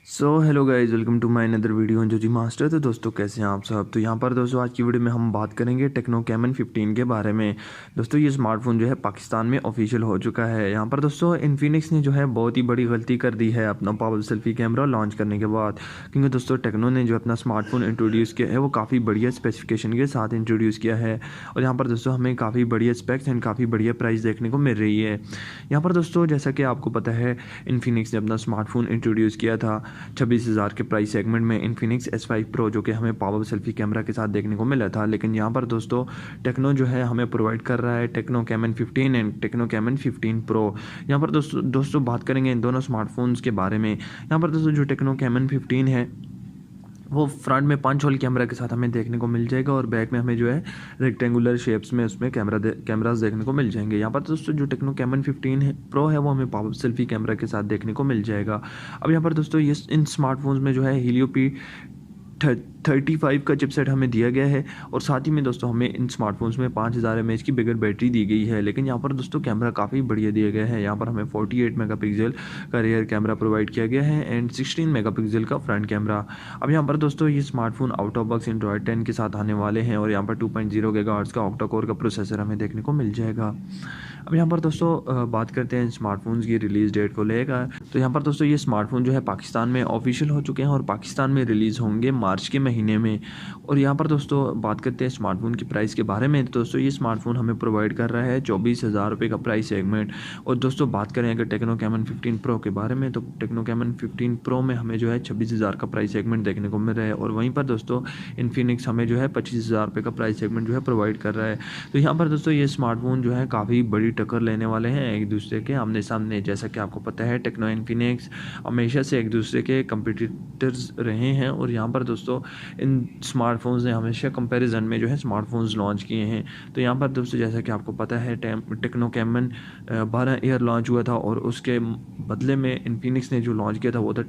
So hello guys, welcome to my another video जो G master. तो दोस्तों कैसे हैं आप सब। तो यहाँ पर दोस्तों आज की वीडियो में हम बात करेंगे टेक्नो कैमन 15 के बारे में। दोस्तों ये स्मार्टफोन जो है पाकिस्तान में ऑफिशियल हो चुका है। यहाँ पर दोस्तों इन्फिनिक्स ने जो है बहुत ही बड़ी गलती कर दी है अपना पावर सेल्फी कैमरा लॉन्च करने के बाद, क्योंकि दोस्तों टेक्नो ने जो अपना स्मार्टफोन इंट्रोड्यूस किया है वो काफ़ी बढ़िया स्पेसिफिकेशन के साथ इंट्रोड्यूस किया है। और यहाँ पर दोस्तों हमें काफ़ी बढ़िया स्पेक्स एंड काफ़ी बढ़िया प्राइस देखने को मिल रही है। यहाँ पर दोस्तों जैसा कि आपको पता है इन्फिनिक्स ने अपना स्मार्टफोन इंट्रोड्यूस किया था 26,000 के प्राइस सेगमेंट में इन्फिनिक्स S5 प्रो, जो कि हमें पावर सेल्फी कैमरा के साथ देखने को मिला था। लेकिन यहाँ पर दोस्तों टेक्नो जो है हमें प्रोवाइड कर रहा है techno caiman 15 and techno caiman 15 pro. यहाँ पर दोस्तों बात करेंगे इन दोनों स्मार्टफोन्स के बारे में। यहाँ पर दोस्तों जो टेक्नो कैमन 15 है वो फ्रंट में 5 होल कैमरा के साथ हमें देखने को मिल जाएगा और बैक में हमें जो है रेक्टेंगुलर शेप्स में उसमें कैमरास देखने को मिल जाएंगे। यहाँ पर दोस्तों जो टेक्नो कैमन 15 प्रो है वो हमें पावर सेल्फी कैमरा के साथ देखने को मिल जाएगा। अब यहाँ पर दोस्तों ये इन स्मार्टफोन्स में जो है हीलियो P35 का चिपसेट हमें दिया गया है और साथ ही में दोस्तों हमें इन स्मार्टफोन्स में 5000 mAh की बिगर बैटरी दी गई है। लेकिन यहाँ पर दोस्तों कैमरा काफ़ी बढ़िया दिया गया है। यहाँ पर हमें 48 मेगापिक्सल का रियर कैमरा प्रोवाइड किया गया है एंड 16 मेगापिक्सल का फ्रंट कैमरा। अब यहाँ पर दोस्तों ये smartphone out of box Android 10 के साथ आने वाले हैं और यहाँ पर 2.0 गीगाहर्ट्ज़ का ऑक्टा कोर का प्रोसेसर हमें देखने को मिल जाएगा। अब यहाँ पर दोस्तों बात करते हैं स्मार्टफोन्स की रिलीज़ डेट को लेकर। तो यहाँ पर दोस्तों ये स्मार्टफोन जो है पाकिस्तान में ऑफिशियल हो चुके हैं और पाकिस्तान में रिलीज़ होंगे मार्च के महीने में। और यहाँ पर दोस्तों बात करते हैं स्मार्टफोन की प्राइस के बारे में। तो दोस्तों ये स्मार्टफोन हमें प्रोवाइड कर रहा है 24,000 रुपये का प्राइस सेगमेंट। और दोस्तों बात करें अगर टेक्नो कैमन 15 प्रो के बारे में, तो टेक्नो कैमन 15 प्रो में हमें जो है 26,000 का प्राइस सेगमेंट देखने को मिल रहा है और वहीं पर दोस्तों इन्फिनिक्स हमें जो है 25,000 रुपये का प्राइस सेगमेंट जो है प्रोवाइड कर रहा है। तो यहाँ पर दोस्तों ये स्मार्टफोन जो है काफ़ी बड़ी टक्कर लेने वाले हैं एक दूसरे के आमने सामने। जैसा कि आपको पता है टेक्नो इन्फिनिक्स हमेशा से एक दूसरे के कंपटीटर्स रहे हैं और यहाँ पर दोस्तों इन स्मार्टफोन्स ने हमेशा कंपैरिजन में जो है स्मार्टफोन्स लॉन्च किए हैं। तो यहाँ पर दोस्तों जैसा कि आपको पता है टेक्नो कैमन 12 ईयर लॉन्च हुआ था और उसके बदले में इन्फिनिक्स ने जो लॉन्च किया था वो था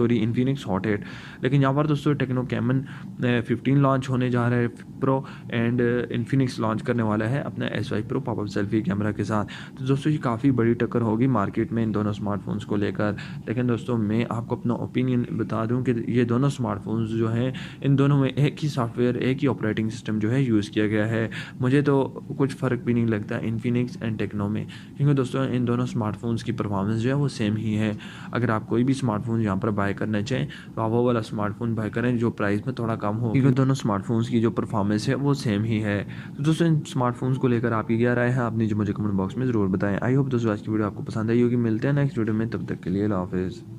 इन्फिनिक्स हॉट 8। लेकिन यहाँ पर दोस्तों टेक्नो कैमन 15 लॉन्च होने जा रहा है प्रो एंड इन्फिनिक्स लॉन्च करने वाला है अपना S5 pro power selfie camera के साथ। तो दोस्तों ये काफ़ी बड़ी टक्कर होगी मार्केट में इन दोनों स्मार्टफोन्स को लेकर। लेकिन दोस्तों मैं आपको अपना ओपिनियन बता दूं कि ये दोनों स्मार्टफोन्स जो हैं इन दोनों में एक ही सॉफ्टवेयर एक ही ऑपरेटिंग सिस्टम जो है यूज़ किया गया है। मुझे तो कुछ फ़र्क भी नहीं लगता इन्फिनिक्स एंड टेक्नो में, क्योंकि दोस्तों इन दोनों स्मार्टफोन्स की परफॉर्मेंस जो है वो सेम ही है। अगर आप कोई भी स्मार्टफोन यहाँ पर बाय करना चाहें तो आप वो वाला स्मार्टफोन बाय करें जो प्राइस में थोड़ा कम हो, क्योंकि दोनों स्मार्टफोन्स की जो परफॉर्मेंस है वो सेम ही है। तो दोस्तों इन स्मार्टफोन्स को लेकर आपकी क्या राय है आपने जो मुझे कमेंट बॉक्स में ज़रूर बताएं। आई होप दोस्तों आज की वीडियो आपको पसंद आई होगी। मिलते हैं नेक्स्ट वीडियो में, तब तक के लिए अल्लाह हाफिज़।